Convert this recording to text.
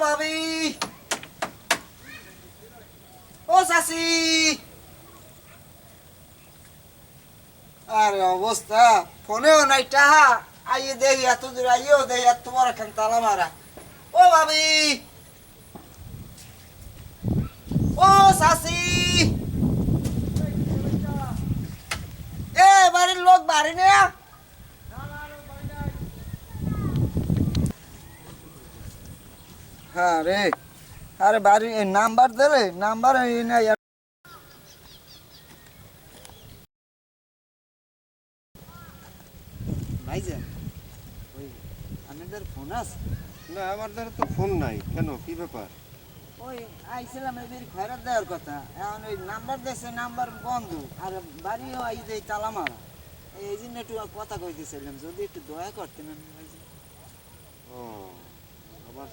ভাবি, ও চাচি, আরে অবস্থা ফোনেও নাই টাহা। আইয়ে দেখি এত দূর আইয়েও দেখি এত বড় একখান তালা মারা। ও ভাবি, ও চাচি, এ বাড়ির লোক বাড়ি নে। হ্যাঁ রে, আরে বাড়ি নাম্বার দে রে, নাম্বার নাই। ভাইজান, ওই আপনাদের ফোন আছে? না, আমার দ্বারা তো ফোন নাই। কেন, কি ব্যাপার? ওই আইছিলাম এদের খয়রাত দেওয়ার কথা, এখন ওই নাম্বার দিয়েছে, নাম্বার বন্ধ, আর বাড়িও আই দেয় তালা মারা। এই জন্য একটু কথা কইতেছিলাম, যদি একটু দয়া করতেন। ও, আবার